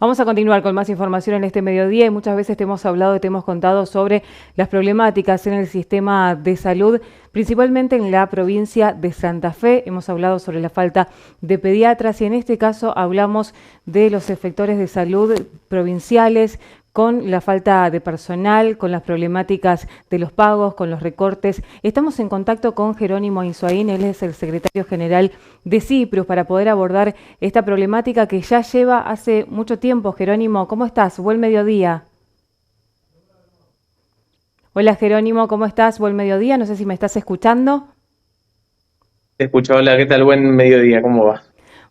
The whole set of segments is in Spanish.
Vamos a continuar con más información en este mediodía y muchas veces te hemos hablado y te hemos contado sobre las problemáticas en el sistema de salud, principalmente en la provincia de Santa Fe. Hemos hablado sobre la falta de pediatras y en este caso hablamos de los efectores de salud provinciales, con la falta de personal, con las problemáticas de los pagos, con los recortes. Estamos en contacto con Jerónimo Insuaín, él es el secretario general de CIPRUS, para poder abordar esta problemática que ya lleva hace mucho tiempo. Jerónimo, ¿cómo estás? Buen mediodía. Hola Jerónimo, ¿cómo estás? Buen mediodía, no sé si me estás escuchando. Te escucho, hola, ¿qué tal? Buen mediodía, ¿cómo va?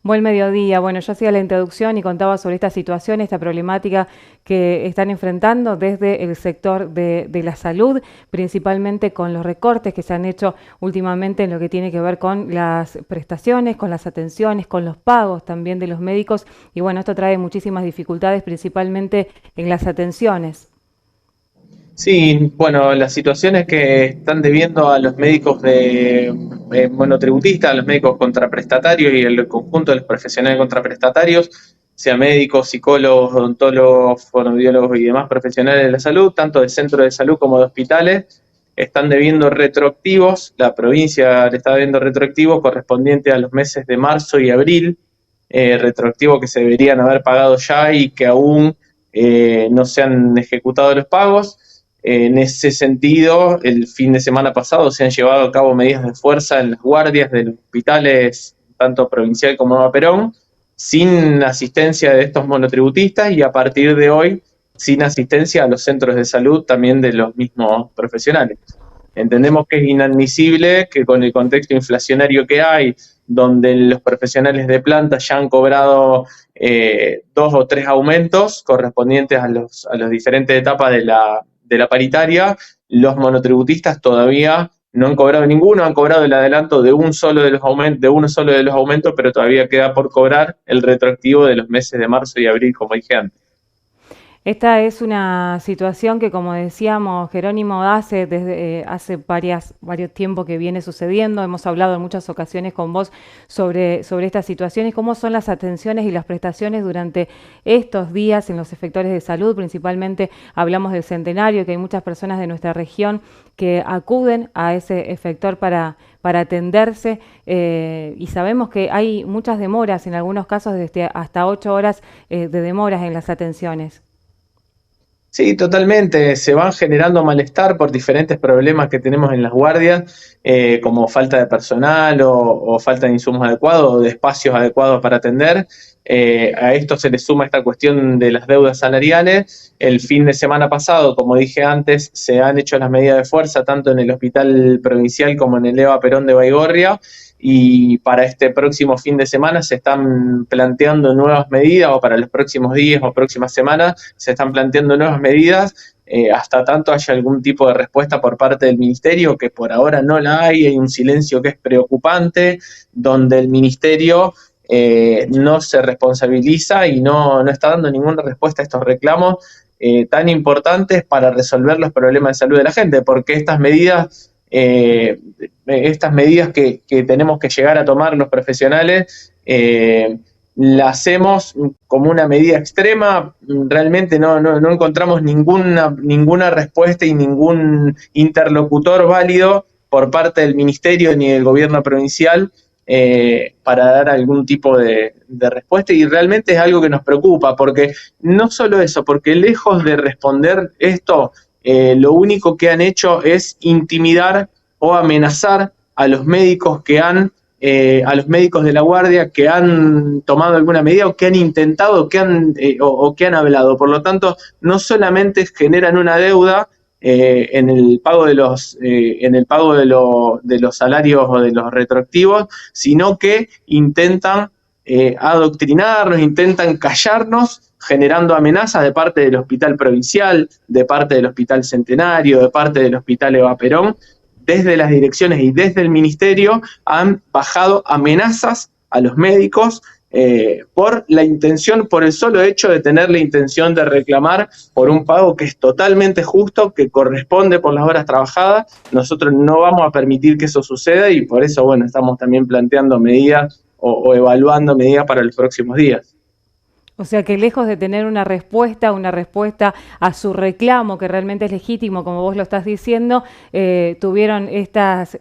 Buen mediodía. Bueno, yo hacía la introducción y contaba sobre esta situación, esta problemática que están enfrentando desde el sector de la salud, principalmente con los recortes que se han hecho últimamente en lo que tiene que ver con las prestaciones, con las atenciones, con los pagos también de los médicos. Y bueno, esto trae muchísimas dificultades, principalmente en las atenciones. Sí, bueno, las situaciones que están debiendo a los médicos de monotributistas, a los médicos contraprestatarios y el conjunto de los profesionales contraprestatarios, sea médicos, psicólogos, odontólogos, fonoaudiólogos y demás profesionales de la salud, tanto de centros de salud como de hospitales, están debiendo retroactivos, la provincia le está debiendo retroactivos correspondientes a los meses de marzo y abril, retroactivos que se deberían haber pagado ya y que aún no se han ejecutado los pagos. En ese sentido, el fin de semana pasado se han llevado a cabo medidas de fuerza en las guardias de los hospitales, tanto provincial como Nueva Perón, sin asistencia de estos monotributistas y a partir de hoy sin asistencia a los centros de salud también de los mismos profesionales. Entendemos que es inadmisible que con el contexto inflacionario que hay, donde los profesionales de planta ya han cobrado 2 o 3 aumentos correspondientes a las diferentes etapas de la paritaria, los monotributistas todavía no han cobrado ninguno, han cobrado el adelanto de uno solo de los aumentos, pero todavía queda por cobrar el retroactivo de los meses de marzo y abril, como dije antes. Esta es una situación que, como decíamos, Jerónimo, hace varios tiempos que viene sucediendo. Hemos hablado en muchas ocasiones con vos sobre estas situaciones, cómo son las atenciones y las prestaciones durante estos días en los efectores de salud. Principalmente hablamos del centenario, que hay muchas personas de nuestra región que acuden a ese efector para atenderse y sabemos que hay muchas demoras, en algunos casos hasta 8 horas de demoras en las atenciones. Sí, totalmente. Se van generando malestar por diferentes problemas que tenemos en las guardias, como falta de personal o falta de insumos adecuados o de espacios adecuados para atender. A esto se le suma esta cuestión de las deudas salariales. El fin de semana pasado, como dije antes, se han hecho las medidas de fuerza tanto en el Hospital Provincial como en el Eva Perón de Baigorria y para este próximo fin de semana se están planteando nuevas medidas, o para los próximos días o próximas semanas se están planteando nuevas medidas, hasta tanto haya algún tipo de respuesta por parte del ministerio, que por ahora no la hay un silencio que es preocupante, donde el ministerio no se responsabiliza y no está dando ninguna respuesta a estos reclamos tan importantes para resolver los problemas de salud de la gente, porque estas medidas que tenemos que llegar a tomar los profesionales, la hacemos como una medida extrema, realmente no encontramos ninguna respuesta y ningún interlocutor válido por parte del ministerio ni del gobierno provincial para dar algún tipo de respuesta, y realmente es algo que nos preocupa, porque no solo eso, porque lejos de responder esto, lo único que han hecho es intimidar o amenazar a los médicos a los médicos de la guardia que han tomado alguna medida o que han intentado o que han hablado. Por lo tanto, no solamente generan una deuda en el pago de los salarios o de los retroactivos, sino que intentan adoctrinarnos, intentan callarnos, generando amenazas de parte del Hospital Provincial, de parte del Hospital Centenario, de parte del Hospital Eva Perón. Desde las direcciones y desde el ministerio han bajado amenazas a los médicos por el solo hecho de tener la intención de reclamar por un pago que es totalmente justo, que corresponde por las horas trabajadas. Nosotros no vamos a permitir que eso suceda y por eso, bueno, estamos también planteando medidas o evaluando medidas para los próximos días. O sea que lejos de tener una respuesta a su reclamo, que realmente es legítimo, como vos lo estás diciendo, tuvieron estas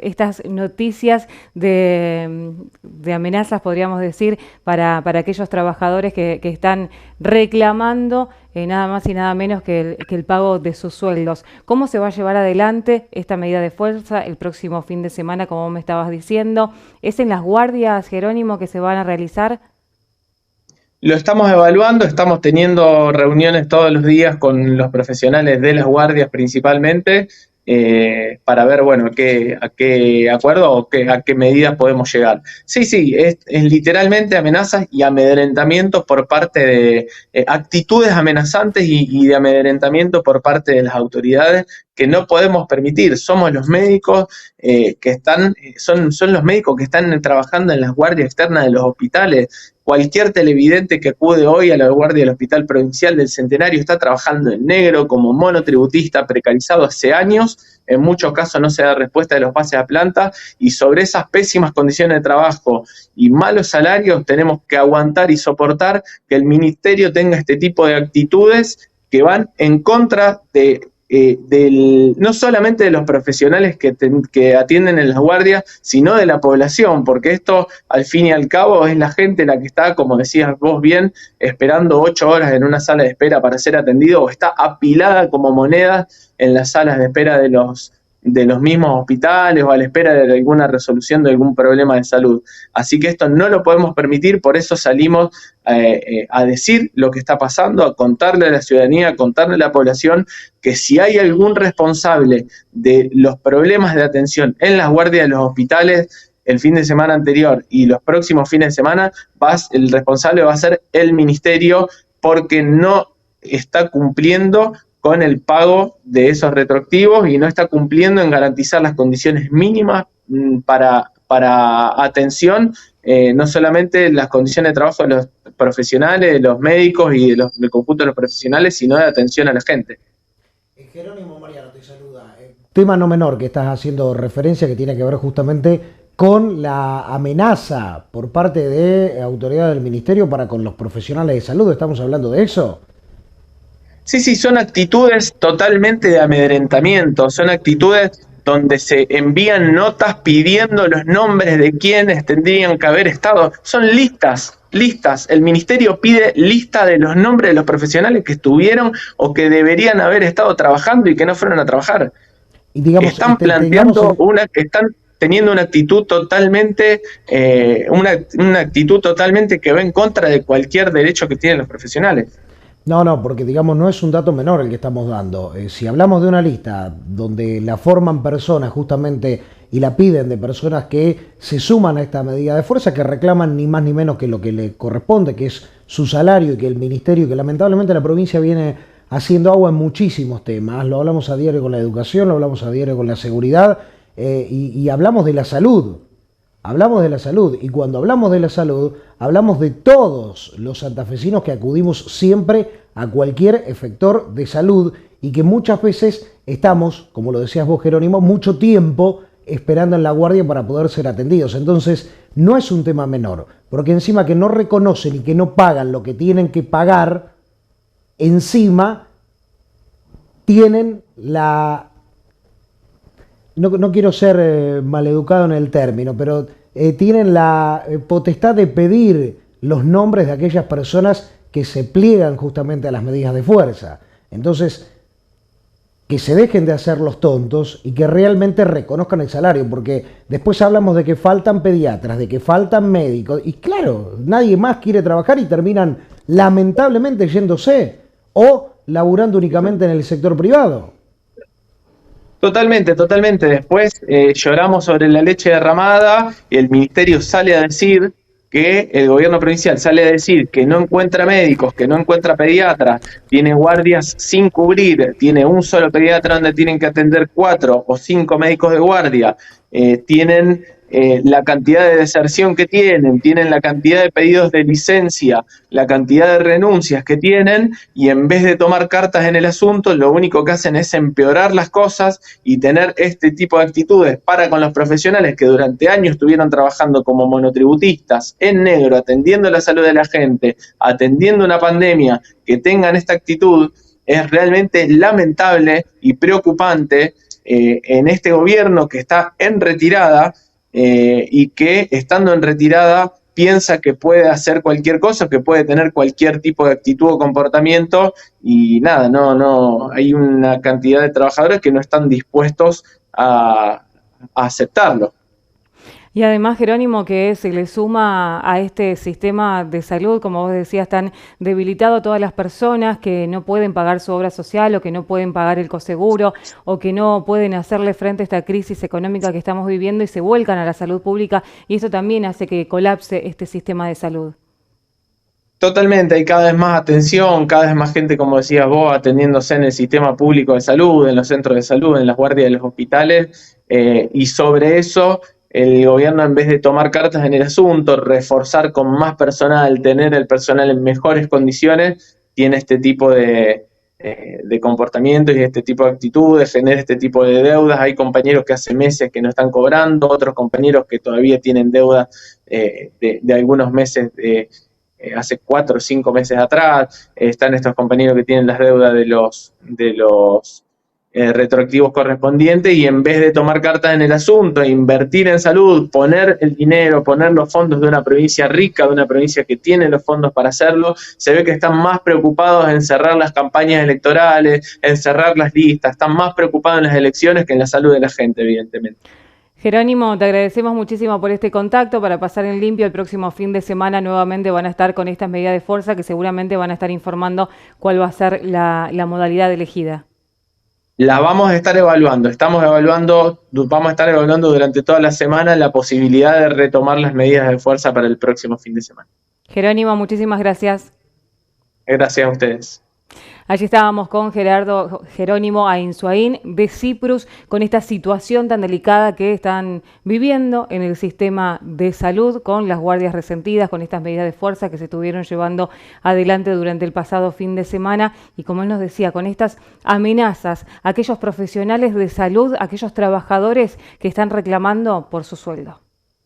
noticias de amenazas, podríamos decir, para aquellos trabajadores que están reclamando nada más y nada menos que el pago de sus sueldos. ¿Cómo se va a llevar adelante esta medida de fuerza el próximo fin de semana, como me estabas diciendo? ¿Es en las guardias, Jerónimo, que se van a realizar? Lo estamos evaluando, estamos teniendo reuniones todos los días con los profesionales de las guardias principalmente, para ver, bueno, a qué acuerdo o a qué medidas podemos llegar. Sí, sí, es literalmente amenazas y amedrentamientos por parte de actitudes amenazantes y de amedrentamiento por parte de las autoridades que no podemos permitir. Somos los médicos que están, son los médicos que están trabajando en las guardias externas de los hospitales. Cualquier televidente que acude hoy a la guardia del Hospital Provincial del Centenario está trabajando en negro como monotributista precarizado hace años. En muchos casos no se da respuesta de los pases a planta, y sobre esas pésimas condiciones de trabajo y malos salarios tenemos que aguantar y soportar que el ministerio tenga este tipo de actitudes que van en contra no solamente de los profesionales que atienden en las guardias, sino de la población, porque esto al fin y al cabo es la gente la que está, como decías vos bien, esperando 8 horas en una sala de espera para ser atendido, o está apilada como monedas en las salas de espera de los mismos hospitales, o a la espera de alguna resolución de algún problema de salud. Así que esto no lo podemos permitir, por eso salimos a decir lo que está pasando, a contarle a la ciudadanía, a contarle a la población que si hay algún responsable de los problemas de atención en las guardias de los hospitales el fin de semana anterior y los próximos fines de semana, el responsable va a ser el ministerio, porque no está cumpliendo con el pago de esos retroactivos y no está cumpliendo en garantizar las condiciones mínimas para atención, no solamente las condiciones de trabajo de los profesionales, de los médicos y del conjunto de los profesionales, sino de atención a la gente. Jerónimo, Mariano te saluda. Tema no menor que estás haciendo referencia, que tiene que ver justamente con la amenaza por parte de autoridades del ministerio para con los profesionales de salud. ¿Estamos hablando de eso? Sí, sí, son actitudes totalmente de amedrentamiento, son actitudes donde se envían notas pidiendo los nombres de quienes tendrían que haber estado. Son listas. El ministerio pide lista de los nombres de los profesionales que estuvieron o que deberían haber estado trabajando y que no fueron a trabajar. Y digamos, están teniendo una actitud totalmente, una actitud totalmente que va en contra de cualquier derecho que tienen los profesionales. No, porque digamos no es un dato menor el que estamos dando. Si hablamos de una lista donde la forman personas justamente y la piden de personas que se suman a esta medida de fuerza, que reclaman ni más ni menos que lo que le corresponde, que es su salario, y que el ministerio, que lamentablemente la provincia viene haciendo agua en muchísimos temas, lo hablamos a diario con la educación, lo hablamos a diario con la seguridad, y hablamos de la salud. Hablamos de la salud, y cuando hablamos de la salud, hablamos de todos los santafesinos que acudimos siempre a cualquier efector de salud, y que muchas veces estamos, como lo decías vos, Jerónimo, mucho tiempo esperando en la guardia para poder ser atendidos. Entonces, no es un tema menor, porque encima que no reconocen y que no pagan lo que tienen que pagar, encima tienen la... No quiero ser maleducado en el término, pero tienen la potestad de pedir los nombres de aquellas personas que se pliegan justamente a las medidas de fuerza. Entonces, que se dejen de hacer los tontos y que realmente reconozcan el salario, porque después hablamos de que faltan pediatras, de que faltan médicos, y claro, nadie más quiere trabajar y terminan lamentablemente yéndose o laburando únicamente en el sector privado. Totalmente. Después lloramos sobre la leche derramada y el ministerio sale a decir que el gobierno provincial sale a decir que no encuentra médicos, que no encuentra pediatras, tiene guardias sin cubrir, tiene un solo pediatra donde tienen que atender 4 o 5 médicos de guardia, tienen la cantidad de deserción que tienen la cantidad de pedidos de licencia, la cantidad de renuncias que tienen, y en vez de tomar cartas en el asunto, lo único que hacen es empeorar las cosas y tener este tipo de actitudes para con los profesionales que durante años estuvieron trabajando como monotributistas en negro, atendiendo la salud de la gente, atendiendo una pandemia, que tengan esta actitud. Es realmente lamentable y preocupante en este gobierno que está en retirada, y que estando en retirada piensa que puede hacer cualquier cosa, que puede tener cualquier tipo de actitud o comportamiento, y nada, no, hay una cantidad de trabajadores que no están dispuestos a aceptarlo. Y además, Jerónimo, que se le suma a este sistema de salud, como vos decías, tan debilitado a todas las personas que no pueden pagar su obra social o que no pueden pagar el coseguro o que no pueden hacerle frente a esta crisis económica que estamos viviendo y se vuelcan a la salud pública, y eso también hace que colapse este sistema de salud. Totalmente, hay cada vez más atención, cada vez más gente, como decías vos, atendiéndose en el sistema público de salud, en los centros de salud, en las guardias de los hospitales, y sobre eso el gobierno, en vez de tomar cartas en el asunto, reforzar con más personal, tener el personal en mejores condiciones, tiene este tipo de comportamientos y este tipo de actitudes, genera este tipo de deudas. Hay compañeros que hace meses que no están cobrando, otros compañeros que todavía tienen deudas de algunos meses hace 4 o 5 meses atrás. Están estos compañeros que tienen las deudas de los retroactivos correspondientes, y en vez de tomar cartas en el asunto, invertir en salud, poner el dinero, poner los fondos de una provincia rica, de una provincia que tiene los fondos para hacerlo, se ve que están más preocupados en cerrar las campañas electorales, en cerrar las listas, están más preocupados en las elecciones que en la salud de la gente, evidentemente. Jerónimo, te agradecemos muchísimo por este contacto para pasar en limpio. El próximo fin de semana nuevamente van a estar con estas medidas de fuerza que seguramente van a estar informando cuál va a ser la modalidad elegida. Las vamos a estar evaluando, vamos a estar evaluando durante toda la semana la posibilidad de retomar las medidas de fuerza para el próximo fin de semana. Jerónimo, muchísimas gracias. Gracias a ustedes. Allí estábamos con Jerónimo Ainsuaín de Cyprus, con esta situación tan delicada que están viviendo en el sistema de salud, con las guardias resentidas, con estas medidas de fuerza que se estuvieron llevando adelante durante el pasado fin de semana, y como él nos decía, con estas amenazas a aquellos profesionales de salud, a aquellos trabajadores que están reclamando por su sueldo.